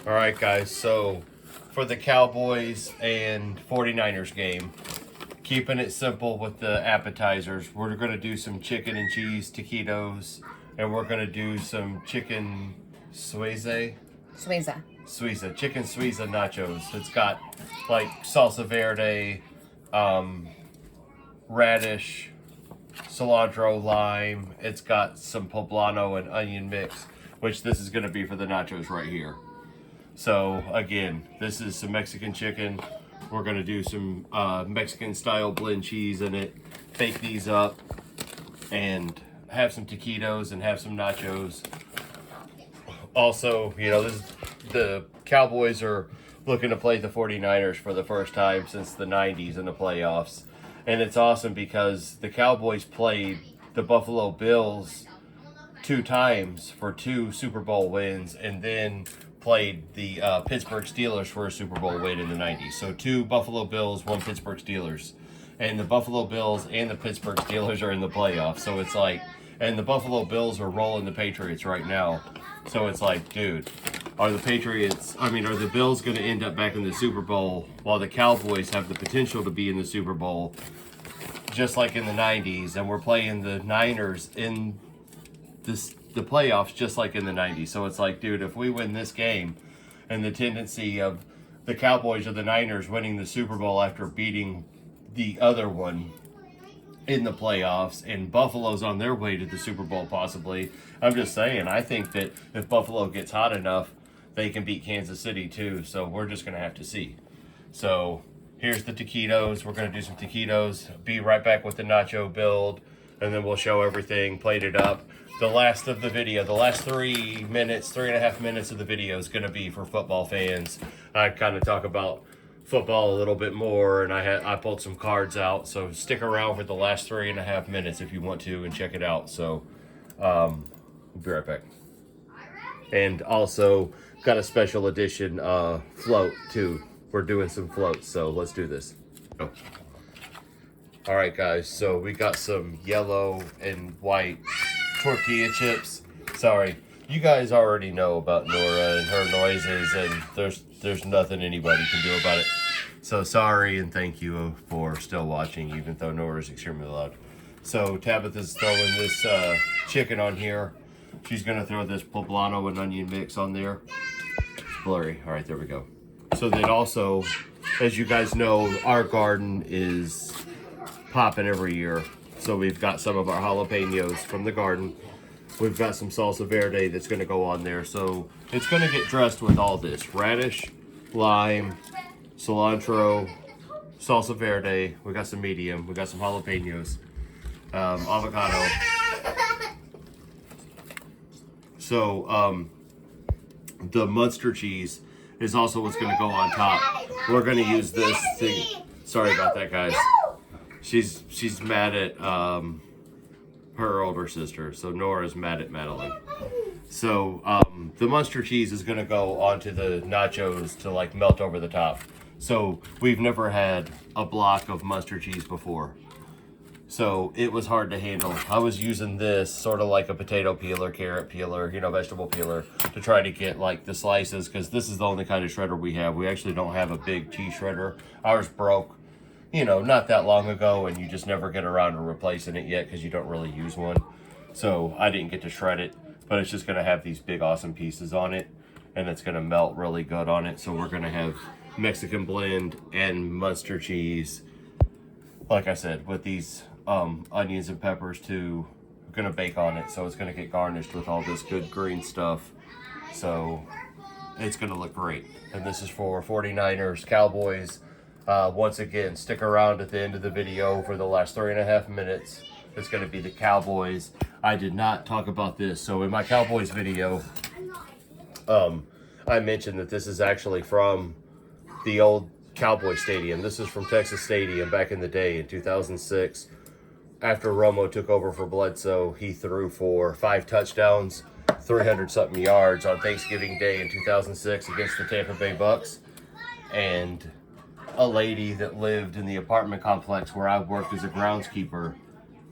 All right, guys. So for the Cowboys and 49ers game, keeping it simple with the appetizers, we're going to do some chicken and cheese taquitos, and we're going to do some chicken Suiza chicken Suiza Nachos. It's got like salsa verde, radish, cilantro, lime. It's got some poblano and onion mix, which this is going to be for the nachos right here. So again, this is some Mexican chicken. We're going to do some Mexican style blend cheese in it, bake these up, and have some taquitos and have some nachos. Also, you know, the Cowboys are looking to play the 49ers for the first time since the 90s in the playoffs. And it's awesome because the Cowboys played the Buffalo Bills 2 times for 2 Super Bowl wins, and then played the Pittsburgh Steelers for a Super Bowl win in the 90s. So 2 Buffalo Bills, 1 Pittsburgh Steelers. And the Buffalo Bills and the Pittsburgh Steelers are in the playoffs. So it's like, and the Buffalo Bills are rolling the Patriots right now. So it's like, dude, are the Bills going to end up back in the Super Bowl while the Cowboys have the potential to be in the Super Bowl, just like in the 90s? And we're playing the Niners in the playoffs just like in the 90s. So it's like, dude, if we win this game, and the tendency of the Cowboys or the Niners winning the Super Bowl after beating the other one in the playoffs, and Buffalo's on their way to the Super Bowl possibly. I'm just saying, I think that if Buffalo gets hot enough, they can beat Kansas City too. So we're just going to have to see. So here's the taquitos. We're going to do some taquitos. Be right back with the nacho build, and then we'll show everything, plate it up. The last of the video, the last 3.5 minutes of the video is going to be for football fans. I kind of talk about football a little bit more, and I pulled some cards out. So stick around for the last 3.5 minutes if you want to and check it out. So we'll be right back. And also got a special edition float too. We're doing some floats, so let's do this. Oh. All right, guys. So we got some yellow and white tortilla chips. Sorry, you guys already know about Nora and her noises, and there's nothing anybody can do about it. So sorry, and thank you for still watching, even though Nora's extremely loud. So Tabitha's throwing this chicken on here. She's gonna throw this poblano and onion mix on there. It's blurry. All right, there we go. So then also, as you guys know, our garden is popping every year. So we've got some of our jalapenos from the garden. We've got some salsa verde that's going to go on there. So it's going to get dressed with all this: radish, lime, cilantro, salsa verde. We got some medium. We got some jalapenos, avocado. So the Munster cheese is also what's going to go on top. We're going to use this thing. Sorry about that, guys. She's mad at her older sister, so Nora's mad at Madeline. So the Munster cheese is gonna go onto the nachos to like melt over the top. So we've never had a block of Munster cheese before, so it was hard to handle. I was using this sort of like a potato peeler, carrot peeler, you know, vegetable peeler, to try to get like the slices, because this is the only kind of shredder we have. We actually don't have a big cheese shredder. Ours broke, you know, not that long ago, and you just never get around to replacing it yet because you don't really use one. So I didn't get to shred it, but it's just going to have these big awesome pieces on it, and it's going to melt really good on it. So we're going to have Mexican blend and Munster cheese, like I said, with these onions and peppers too. We're going to bake on it, so it's going to get garnished with all this good green stuff. So it's going to look great. And this is for 49ers Cowboys. Once again, stick around at the end of the video for the last 3.5 minutes. It's going to be the Cowboys. I did not talk about this. So in my Cowboys video, I mentioned that this is actually from the old Cowboy Stadium. This is from Texas Stadium back in the day in 2006. After Romo took over for Bledsoe, he threw for 5 touchdowns, 300-something yards on Thanksgiving Day in 2006 against the Tampa Bay Bucks. And a lady that lived in the apartment complex where I worked as a groundskeeper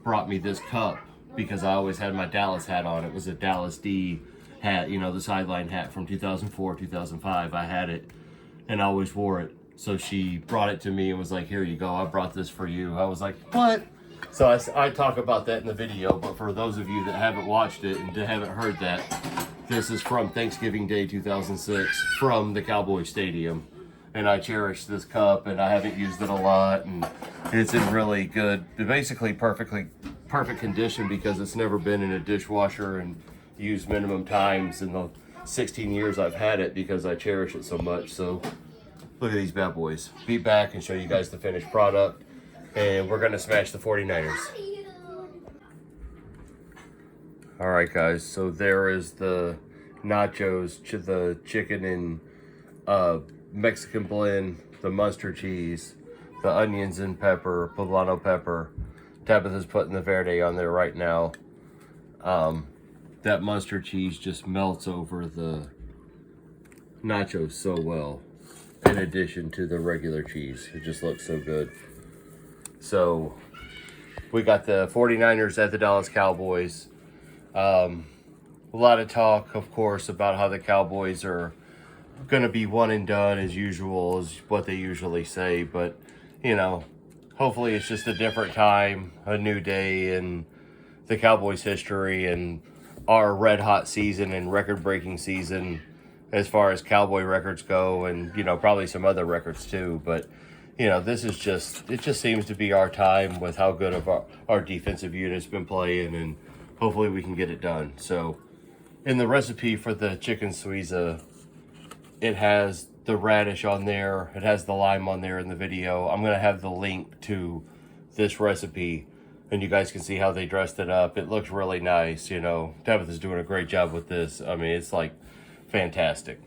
brought me this cup because I always had my Dallas hat on. It was a Dallas D hat, you know, the sideline hat from 2004, 2005. I had it and I always wore it. So she brought it to me and was like, here you go, I brought this for you. I was like, what? So I talk about that in the video, but for those of you that haven't watched it and haven't heard that, this is from Thanksgiving Day 2006 from the Cowboy Stadium. And I cherish this cup, and I haven't used it a lot, and it's in really good, basically perfect condition, because it's never been in a dishwasher and used minimum times in the 16 years I've had it, because I cherish it so much. So look at these bad boys. Be back and show you guys the finished product, and we're gonna smash the 49ers. All right, guys, so there is the nachos, the chicken and Mexican blend, the mustard cheese, the onions and pepper, poblano pepper. Tabitha's putting the verde on there right now. That mustard cheese just melts over the nachos so well, in addition to the regular cheese. It just looks so good. So we got the 49ers at the Dallas Cowboys. A lot of talk, of course, about how the Cowboys are going to be one and done as usual, is what they usually say. But, you know, hopefully it's just a different time, a new day in the Cowboys' history and our red-hot season and record-breaking season as far as Cowboy records go, and, you know, probably some other records too. But, you know, this is just, it just seems to be our time with how good of our defensive unit's been playing, and hopefully we can get it done. So in the recipe for the chicken Suiza, it has the radish on there. It has the lime on there in the video. I'm going to have the link to this recipe, and you guys can see how they dressed it up. It looks really nice, you know. Tabitha's doing a great job with this. I mean, it's like fantastic.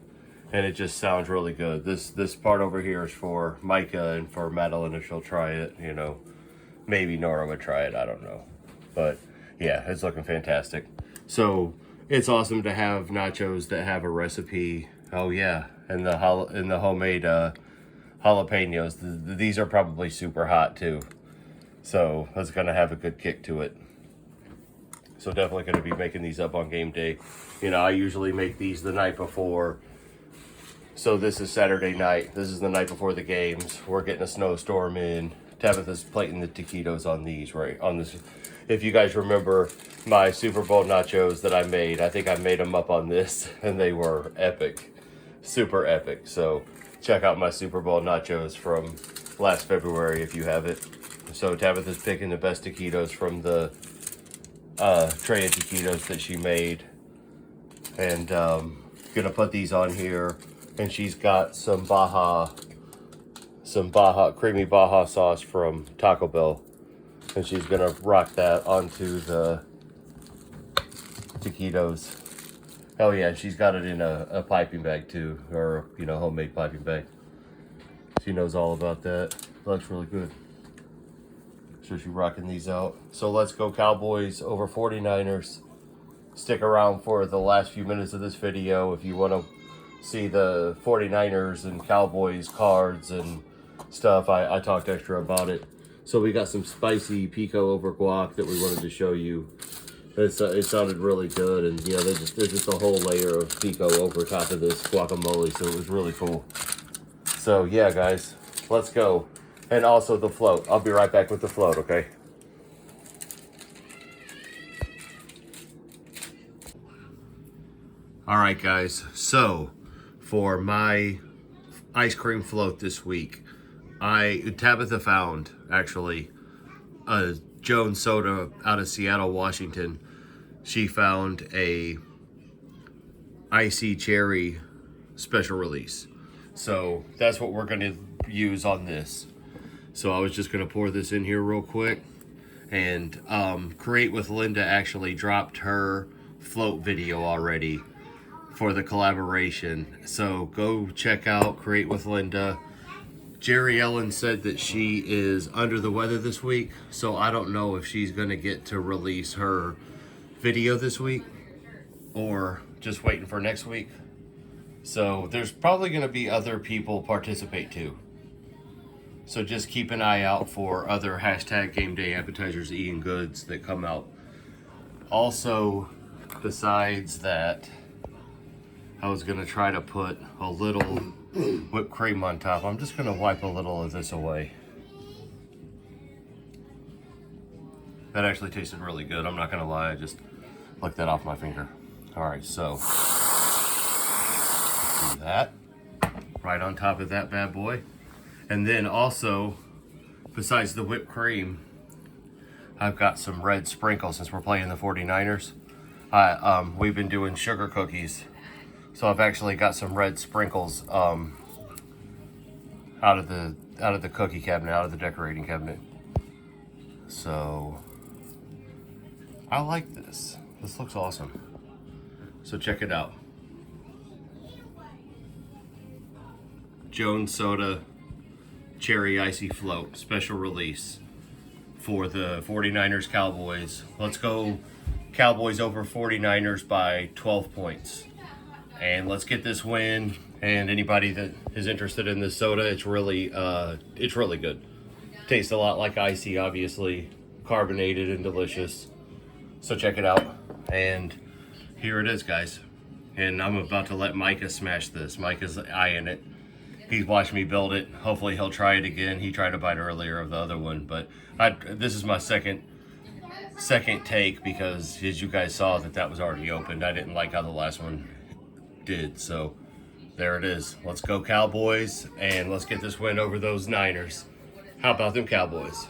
And it just sounds really good. This part over here is for Micah and for Madeline if she'll try it, you know. Maybe Nora would try it, I don't know. But yeah, it's looking fantastic. So it's awesome to have nachos that have a recipe. Oh yeah, and the homemade jalapenos. These are probably super hot too, so that's gonna have a good kick to it. So definitely gonna be making these up on game day. You know, I usually make these the night before. So this is Saturday night. This is the night before the games. We're getting a snowstorm in. Tabitha's plating the taquitos on these, right on this. If you guys remember my Super Bowl nachos that I made, I think I made them up on this, and they were epic. Super epic. So check out my Super Bowl nachos from last February if you have it. So Tabitha's picking the best taquitos from the tray of taquitos that she made, and gonna put these on here. And she's got some creamy Baja sauce from Taco Bell, and she's gonna rock that onto the taquitos. Oh yeah, she's got it in a piping bag too, or, you know, homemade piping bag. She knows all about that. Looks really good. So she's rocking these out. So let's go Cowboys over 49ers. Stick around for the last few minutes of this video if you want to see the 49ers and Cowboys cards and stuff. I talked extra about it. So we got some spicy pico over guac that we wanted to show you. It sounded really good, and yeah, there's just a whole layer of pico over top of this guacamole, so it was really cool. So yeah, guys, let's go. And also the float. I'll be right back with the float, okay? All right, guys. So for my ice cream float this week, Tabitha found actually a Jones Soda out of Seattle, Washington. She found a icy cherry special release. So that's what we're gonna use on this. So I was just gonna pour this in here real quick. And Create with Linda actually dropped her float video already for the collaboration. So go check out Create with Linda. Jerry Ellen said that she is under the weather this week, so I don't know if she's going to get to release her video this week or just waiting for next week. So there's probably going to be other people participate too. So just keep an eye out for other hashtag game day appetizers eating goods that come out. Also, besides that, I was gonna try to put a little whipped cream on top. I'm just gonna wipe a little of this away. That actually tasted really good. I'm not gonna lie, I just licked that off my finger. All right, so do that right on top of that bad boy. And then also, besides the whipped cream, I've got some red sprinkles since we're playing the 49ers. We've been doing sugar cookies. So I've actually got some red sprinkles out of the cookie cabinet, out of the decorating cabinet. So I like this. This looks awesome. So check it out. Jones Soda Cherry Icy Float special release for the 49ers Cowboys. Let's go Cowboys over 49ers by 12 points. And let's get this win. And anybody that is interested in this soda, it's really good. Tastes a lot like icy, obviously, carbonated and delicious. So check it out. And here it is, guys. And I'm about to let Micah smash this. Micah's eyeing it. He's watched me build it. Hopefully he'll try it again. He tried a bite earlier of the other one, but this is my second take because, as you guys saw, that was already opened. I didn't like how the last one did, so there it is. Let's go Cowboys, and let's get this win over those Niners. How about them Cowboys?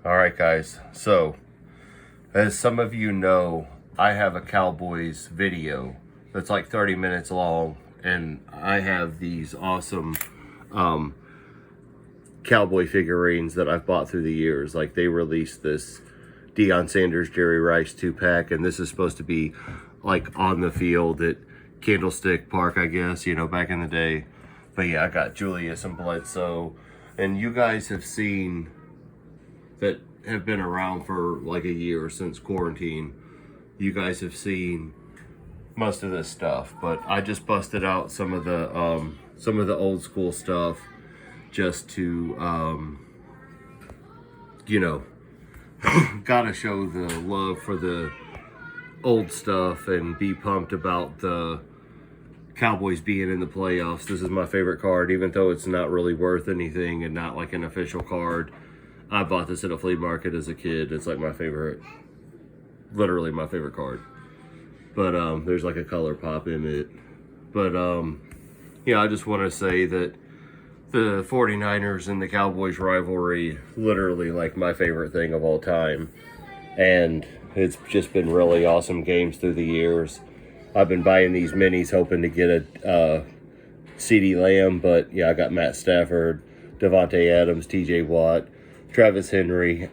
All right, guys, so as some of you know, I have a Cowboys video that's like 30 minutes long, and I have these awesome Cowboy figurines that I've bought through the years. Like, they released this Deion Sanders, Jerry Rice 2-pack, and this is supposed to be like on the field at Candlestick Park, I guess, you know, back in the day. But yeah, I got Julius and Bledsoe, and you guys have seen that have been around for like a year since quarantine. You guys have seen most of this stuff, but I just busted out some of the old school stuff just to you know, gotta show the love for the old stuff and be pumped about the Cowboys being in the playoffs. This is my favorite card, even though it's not really worth anything and not like an official card. I bought this at a flea market as a kid. It's like my favorite, literally my favorite card. But there's like a color pop in it. But yeah, I just want to say that the 49ers and the Cowboys rivalry, literally like my favorite thing of all time. And it's just been really awesome games through the years. I've been buying these minis hoping to get a CeeDee Lamb, but yeah, I got Matt Stafford, Devontae Adams, TJ Watt, Travis Henry,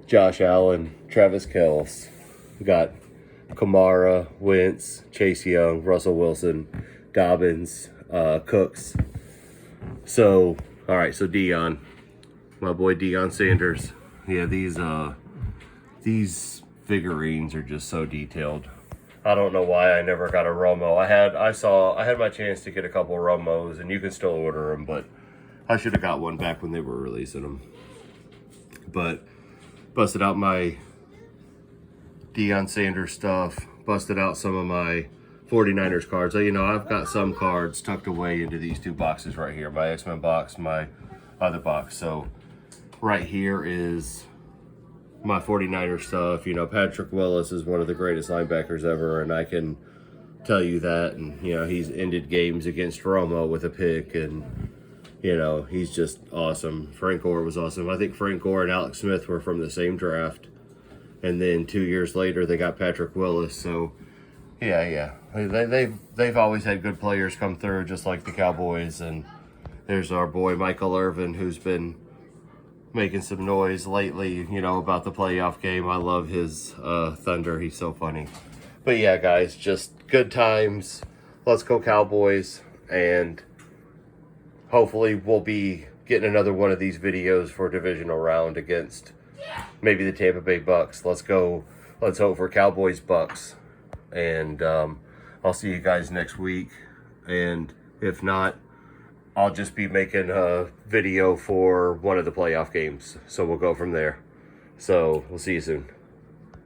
Josh Allen, Travis Kelce. We got Kamara, Wentz, Chase Young, Russell Wilson, Dobbins, Cooks. So, all right, so Deion, my boy Deion Sanders. Yeah, these figurines are just so detailed. I don't know why I never got a Romo. I had my chance to get a couple Romos, and you can still order them, but I should have got one back when they were releasing them. But busted out my Deion Sanders stuff, busted out some of my 49ers cards. So, you know, I've got some cards tucked away into these two boxes right here. My X-Men box, my other box. So right here is my 49ers stuff. You know, Patrick Willis is one of the greatest linebackers ever, and I can tell you that. And, you know, he's ended games against Romo with a pick, and, you know, he's just awesome. Frank Gore was awesome. I think Frank Gore and Alex Smith were from the same draft. And then 2 years later, they got Patrick Willis. So, yeah. They've always had good players come through, just like the Cowboys. And there's our boy Michael Irvin, who's been making some noise lately, you know, about the playoff game. I love his thunder. He's so funny. But yeah, guys, just good times. Let's go Cowboys. And hopefully we'll be getting another one of these videos for divisional round against maybe the Tampa Bay Bucks. Let's go. Let's hope for Cowboys Bucks. And I'll see you guys next week. And if not, I'll just be making a video for one of the playoff games. So we'll go from there. So we'll see you soon.